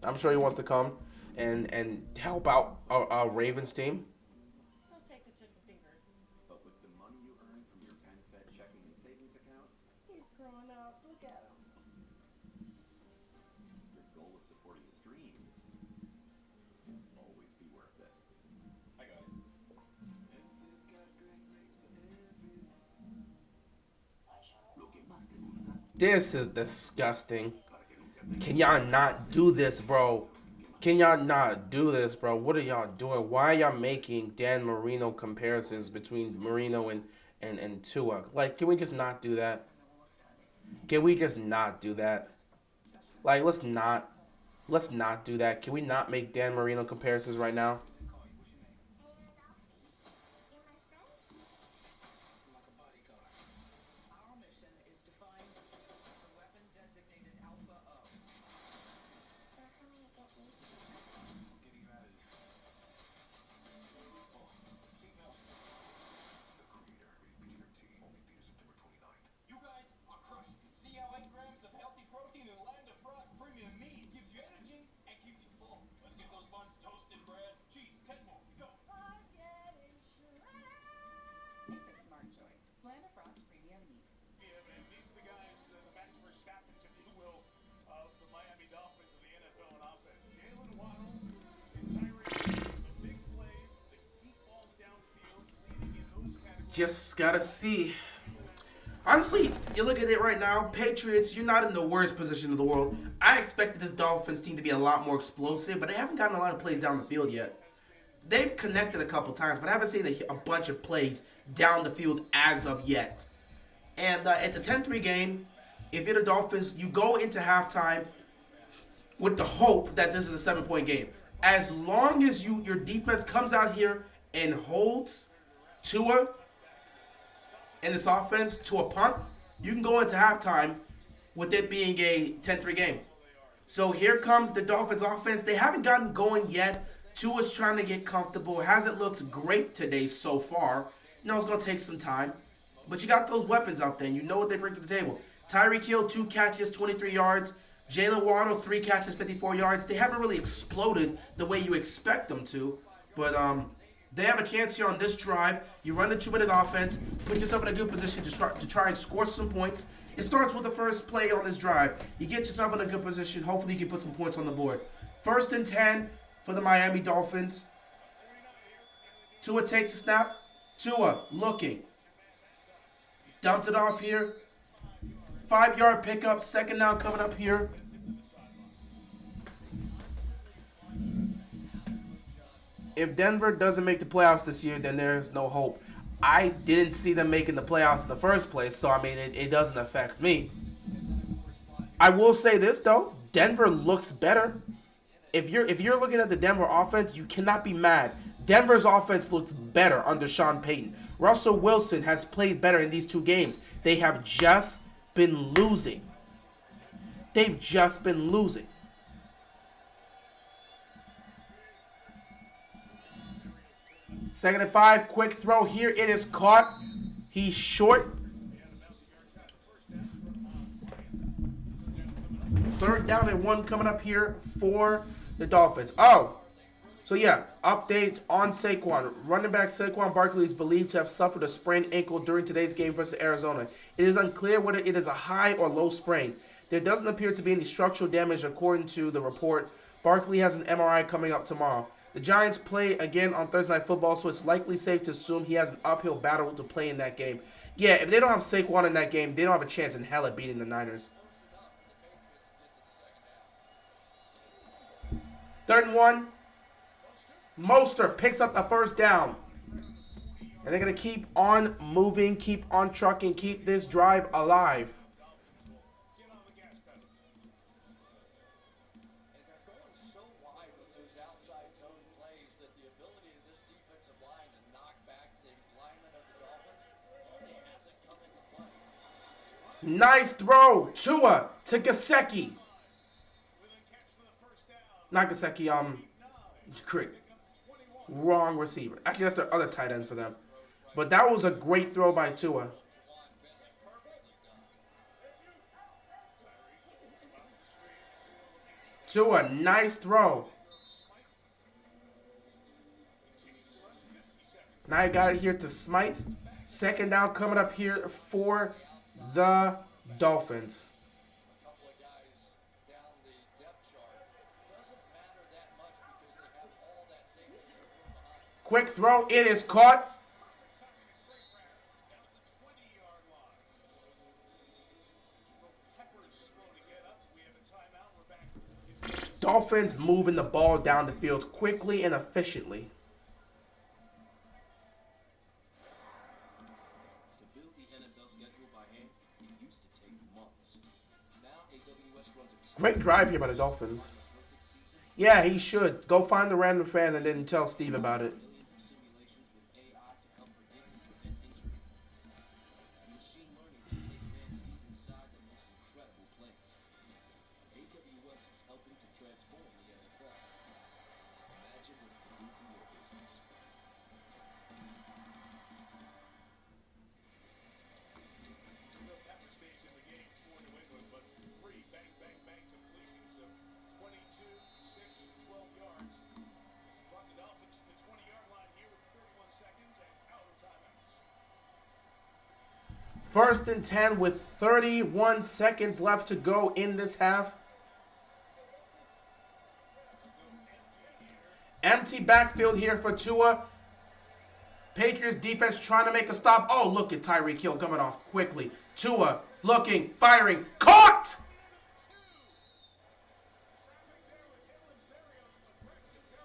I'm sure he wants to come and help out our Ravens team. He'll take the tip of fingers. But with the money you earn from your PenFed checking and savings accounts, He's growing up. Look at him. your goal of supporting his dreams will always be worth it. I got it. PenFed's got great rates for everyone. Lo que más te gusta. This is disgusting. Can y'all not do this, bro? Can y'all not do this, bro? What are y'all doing? Why are y'all making Dan Marino comparisons between Marino and Tua? Like, can we just not do that? Can we just not do that? Like, let's not do that. Can we not make Dan Marino comparisons right now? Our mission is to find the weapon designated Alpha O. They're coming to get me. Getting you out of this. Oh, seatbelt. The creator rated PG-13. Only via September 29th. You guys are crushing it. See how 8 grams of healthy protein in Land of Frost premium meat gives you energy and keeps you full. Let's get those buns toasted, Brad. Cheese, 10 more. Go. I'm getting shredded. Make the smart choice. Land of Frost Premium Meat. Yeah, man, these are the guys, the Max Verstappens, if you will, of the Miami Dolphins of the NFL on offense. Jalen Waddle and Tyreek, the big plays, the deep balls downfield, leading in those categories. Just gotta see. Honestly, you look at it right now, Patriots, you're not in the worst position in the world. I expected this Dolphins team to be a lot more explosive, but they haven't gotten a lot of plays down the field yet. They've connected a couple times, but I haven't seen a bunch of plays down the field as of yet. And it's a 10-3 game. If you're the Dolphins, you go into halftime with the hope that this is a 7-point game. As long as your defense comes out here and holds Tua and this offense to a punt, you can go into halftime with it being a 10-3 game. So here comes the Dolphins offense. They haven't gotten going yet. Tua's trying to get comfortable. Hasn't looked great today so far. You know it's going to take some time. But you got those weapons out there, and you know what they bring to the table. Tyreek Hill, 2 catches, 23 yards. Jalen Waddle, 3 catches, 54 yards. They haven't really exploded the way you expect them to. But they have a chance here on this drive. You run the 2-minute offense, put yourself in a good position to try and score some points. It starts with the first play on this drive. You get yourself in a good position. Hopefully you can put some points on the board. 1st and 10 for the Miami Dolphins. Tua takes a snap. Tua looking. Dumped it off here. 5-yard pickup. 2nd down coming up here. If Denver doesn't make the playoffs this year, then there's no hope. I didn't see them making the playoffs in the first place, so I mean, it doesn't affect me. I will say this though, Denver looks better. If you're looking at the Denver offense, you cannot be mad. Denver's offense looks better under Sean Payton. Russell Wilson has played better in these 2 games. They have just been losing. They've just been losing. Second and 5, quick throw here. It is caught. He's short. 3rd down and 1 coming up here for the Dolphins. Oh, so yeah, update on Saquon. Running back Saquon Barkley is believed to have suffered a sprained ankle during today's game versus Arizona. It is unclear whether it is a high or low sprain. There doesn't appear to be any structural damage according to the report. Barkley has an MRI coming up tomorrow. The Giants play again on Thursday Night Football, so it's likely safe to assume he has an uphill battle to play in that game. Yeah, if they don't have Saquon in that game, they don't have a chance in hell at beating the Niners. 3rd and 1. Mostert picks up the 1st down. And they're going to keep on moving, keep on trucking, keep this drive alive. Get on the gas pedal. And they're going so wide with those outside zone plays that the ability of this defensive line to knock back the linemen of the Dolphins really hasn't come into play. Nice throw. Tua to Gesicki. With a catch for the first down. Not Gesicki, wrong receiver. Actually, that's their other tight end for them. But that was a great throw by Tua. Tua, nice throw. Now you got it here to Smythe. 2nd down coming up here for the Dolphins. Couple of guys down the depth chart. Doesn't matter that much because they have all that safety room behind. Quick throw. It is caught. Dolphins moving the ball down the field quickly and efficiently. To build the NFL schedule by hand, it used to take months. Now AWS runs a Great drive here by the Dolphins. Yeah, he should. Go find the random fan and then tell Steve about it. millions of simulations with AI to help predict and prevent injury. Machine learning can take fans deep inside the most incredible plays. AWS is helping to transform the NFL. Imagine what it can do for your business. Pepper stays in the game for New England, but 3 bang completions of 22, 6, and 12 yards. Brought the Dolphins to the 20-yard line here with 31 seconds and out of timeouts. 1st and 10 with 31 seconds left to go in this half. Empty backfield here for Tua. Patriots defense trying to make a stop. Oh, look at Tyreek Hill coming off quickly. Tua looking, firing, caught!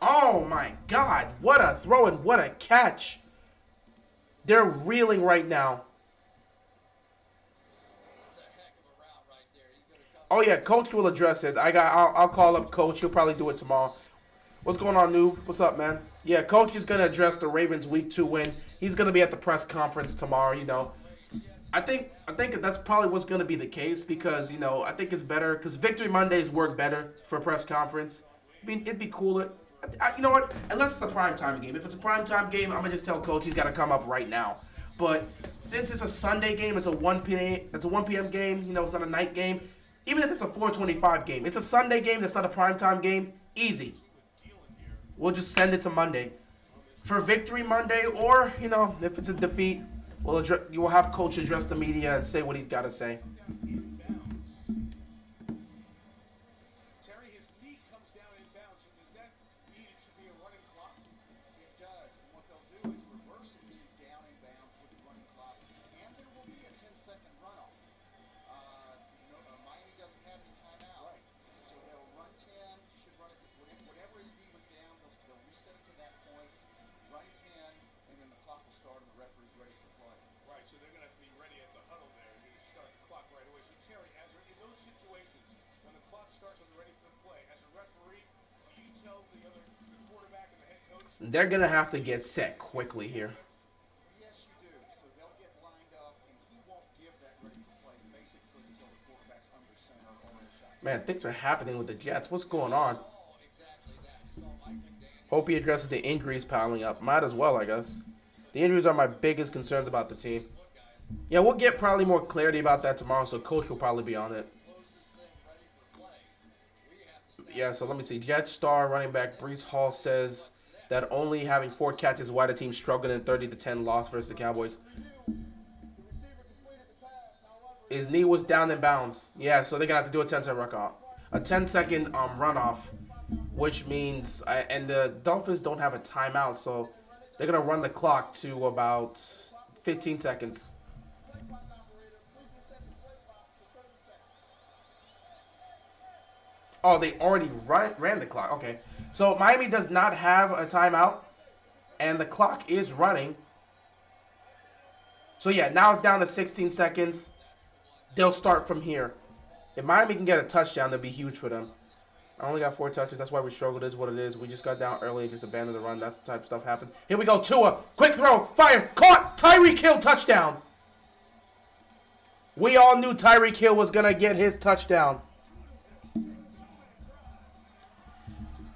Oh my God, what a throw and what a catch. They're reeling right now. Oh yeah, Coach will address it. I'll call up Coach. He'll probably do it tomorrow. What's going on, Noob? What's up, man? Yeah, Coach is gonna address the Ravens Week 2 win. He's gonna be at the press conference tomorrow. You know, I think that's probably what's gonna be the case because I think it's better because Victory Mondays work better for a press conference. I mean, it'd be cooler. You know what? Unless it's a primetime game. If it's a primetime game, I'm gonna just tell Coach he's got to come up right now. But since it's a Sunday game, it's a 1 p.m. game. It's not a night game. Even if it's a 4:25 game, it's a Sunday game that's not a primetime game. Easy. We'll just send it to Monday for Victory Monday, or if it's a defeat, you will have Coach address the media and say what he's got to say. Terry, his knee comes down inbounds. So does that mean it should be a running clock? It does. And what they'll do is reverse it to down and bounds with the running clock. And there will be a 10-second runoff. Miami doesn't have any timeouts. So they'll run 10, should run it. Whatever his D was down, they'll reset it to that point, run 10, and then the clock will start and the referee's ready for play. Right, so they're going to have to be ready at the huddle there to start the clock right away. So Terry, in those situations, when the clock starts and they're ready for the play, as a referee, do you tell the quarterback and the head coach? They're gonna have to get set quickly here. Yes, you do. So they'll get lined up, and he won't give that ready for play basically until the quarterback's under center or in shot. Man, things are happening with the Jets. What's going on? Exactly that. You saw Mike McDaniel. Hope he addresses the injuries piling up. Might as well, I guess. The injuries are my biggest concerns about the team. Yeah, we'll get probably more clarity about that tomorrow, so Coach will probably be on it. Close this thing ready for play. Yeah, so let me see. Jet Star running back Brees Hall says that only having 4 catches is why the team struggled in 30-10 loss versus the Cowboys. His knee was down in bounds. Yeah, so they're gonna have to do a 10-second runoff, a 10-second runoff, which means and the Dolphins don't have a timeout, so they're gonna run the clock to about 15 seconds. Oh, they already ran the clock. Okay, so Miami does not have a timeout, and the clock is running. So yeah, now it's down to 16 seconds. They'll start from here. If Miami can get a touchdown, that'd be huge for them. I only got 4 touches. That's why we struggled. It is what it is. We just got down early and just abandoned the run. That's the type of stuff happened. Here we go. Tua. Quick throw. Fire. Caught. Tyreek Hill. Touchdown. We all knew Tyreek Hill was going to get his touchdown.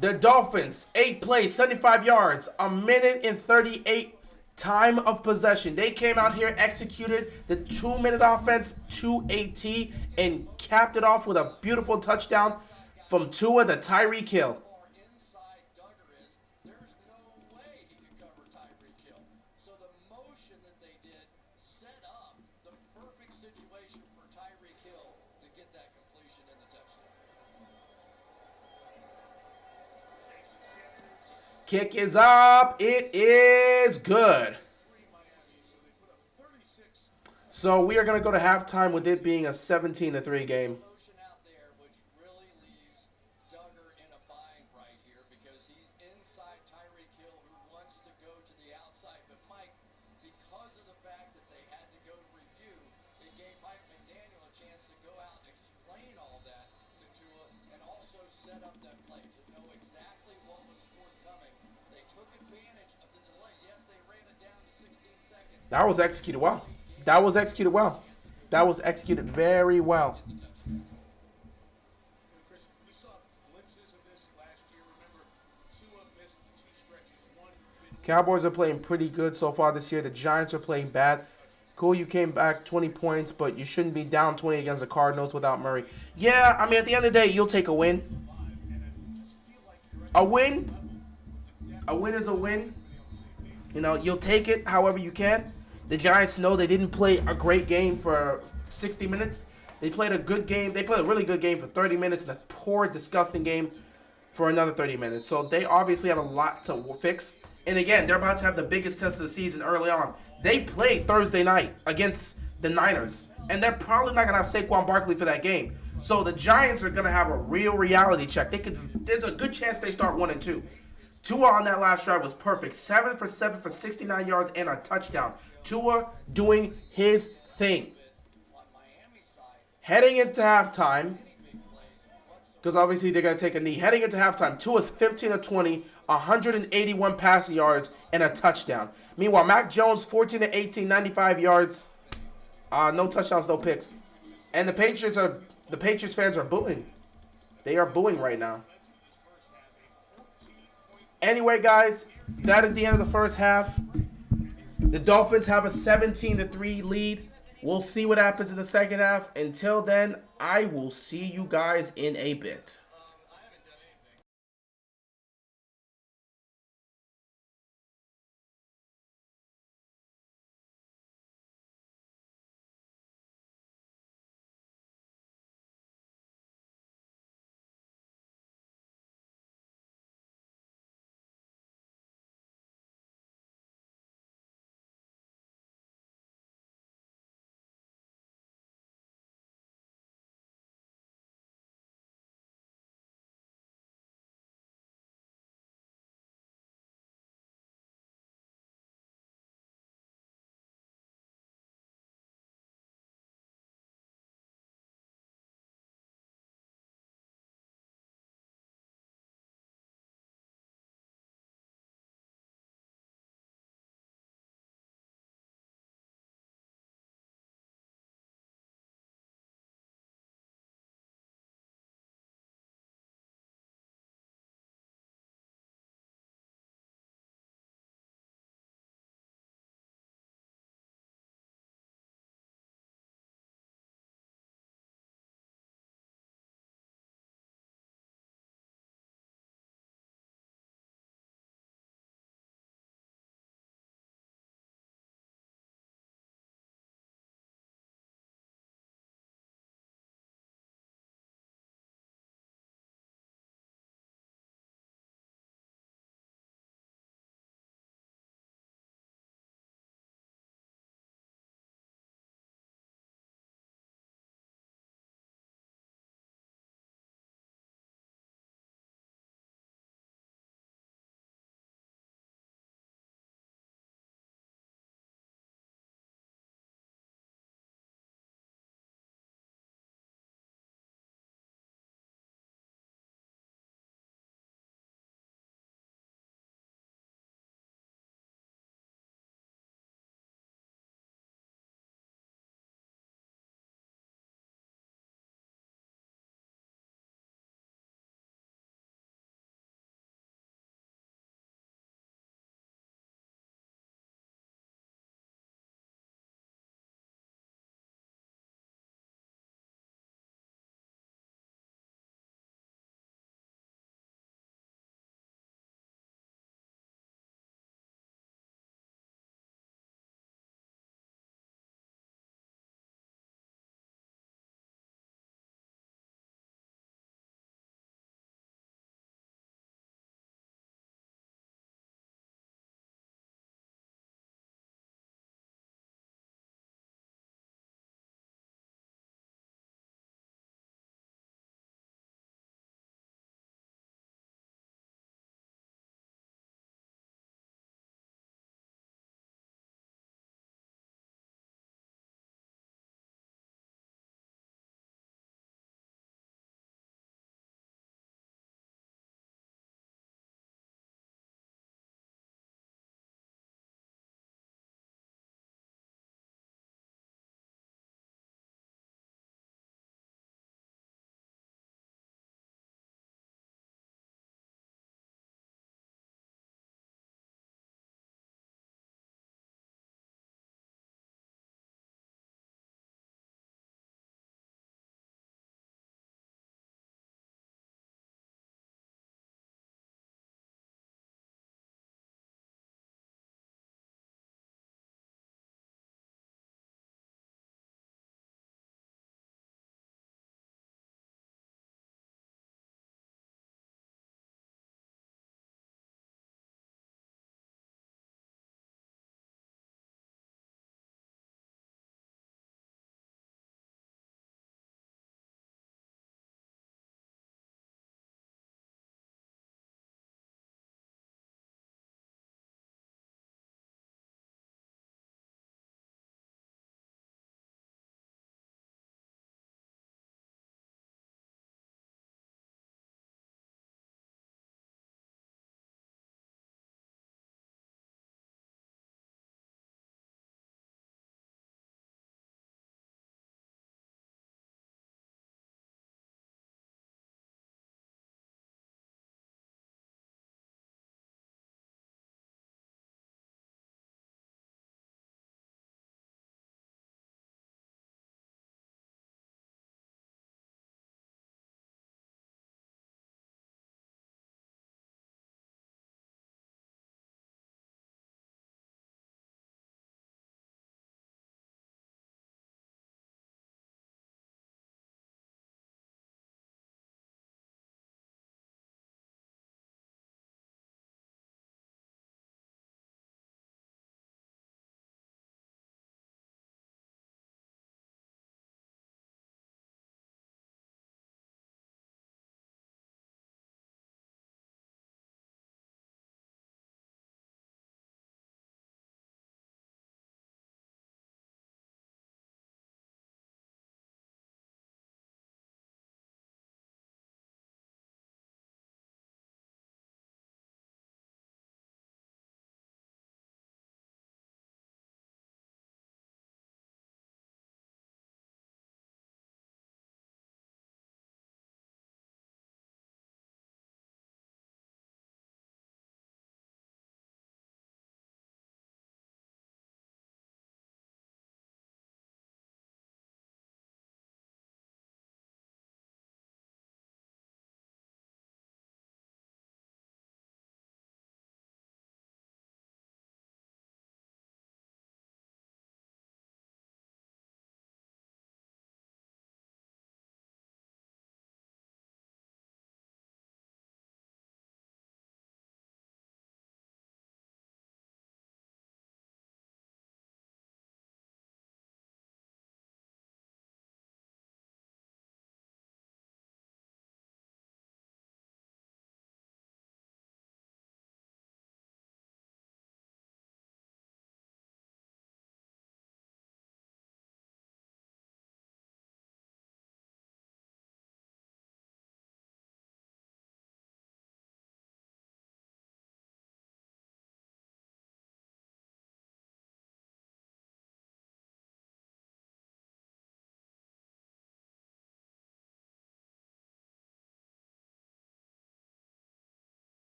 The Dolphins, 8 plays, 75 yards, a minute and 38 time of possession. They came out here, executed the 2-minute offense to a T, and capped it off with a beautiful touchdown from Tua to Tyreek Hill. Inside Duggar is, there's no way he could cover Tyreek Hill. So the motion that they did set up the perfect situation for Tyreek Hill to get that completion and the touchdown. Kick is up. It is good. So we are going to go to halftime with it being a 17-3 game. Motion out there, which really leaves Duggar in a bind right here because he's inside Tyreek Hill who wants to go to the outside. But Mike, because of the fact that they had to go to review, it gave Mike McDaniel a chance to go out and explain all that to Tua and also set up that play to know exactly what was forthcoming. They took advantage of the delay. Yes, they ran it down to 16 seconds. That was executed well. That was executed well. That was executed very well. Chris, we saw glimpses of this last year. Remember, Tua missed 2 stretches. One Cowboys are playing pretty good so far this year. The Giants are playing bad. Cool, you came back 20 points, but you shouldn't be down 20 against the Cardinals without Murray. Yeah, I mean, at the end of the day, you'll take a win. A win is a win. You know, you'll take it however you can. The Giants know they didn't play a great game for 60 minutes. They played a good game. They played a really good game for 30 minutes and a poor, disgusting game for another 30 minutes. So they obviously have a lot to fix. And again, they're about to have the biggest test of the season early on. They played Thursday night against the Niners. And they're probably not going to have Saquon Barkley for that game. So the Giants are going to have a real reality check. There's a good chance they start 1-2. Tua on that last drive was perfect. 7 for 7 for 69 yards and a touchdown. Tua doing his thing. Heading into halftime, because obviously they're going to take a knee. Heading into halftime, Tua's 15 of 20, 181 passing yards, and a touchdown. Meanwhile, Mac Jones, 14 of 18, 95 yards. No touchdowns, no picks. And the Patriots fans are booing. They are booing right now. Anyway, guys, that is the end of the first half. The Dolphins have a 17-3 lead. We'll see what happens in the second half. Until then, I will see you guys in a bit.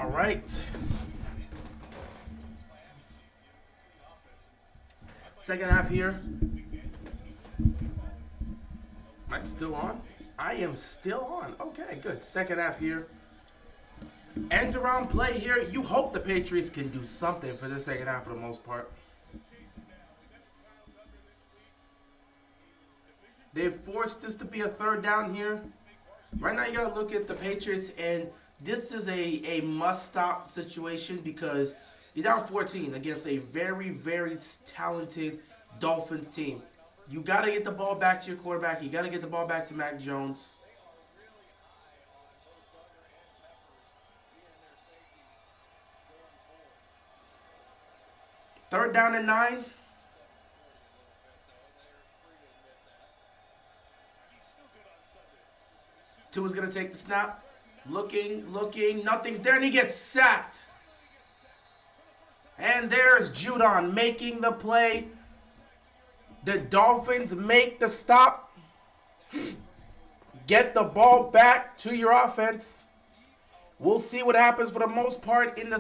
All right. Second half here. Am I still on? I am still on. Okay, good. Second half here. End around play here. You hope the Patriots can do something for the second half for the most part. They've forced this to be a third down here. Right now you got to look at the Patriots, and this is a must-stop situation because you're down 14 against a very, very talented Dolphins team. You got to get the ball back to your quarterback. You got to get the ball back to Mac Jones. Third down and 9. Tua's going to take the snap. Looking. Nothing's there, and he gets sacked. And there's Judon making the play. The Dolphins make the stop. Get the ball back to your offense. We'll see what happens for the most part in the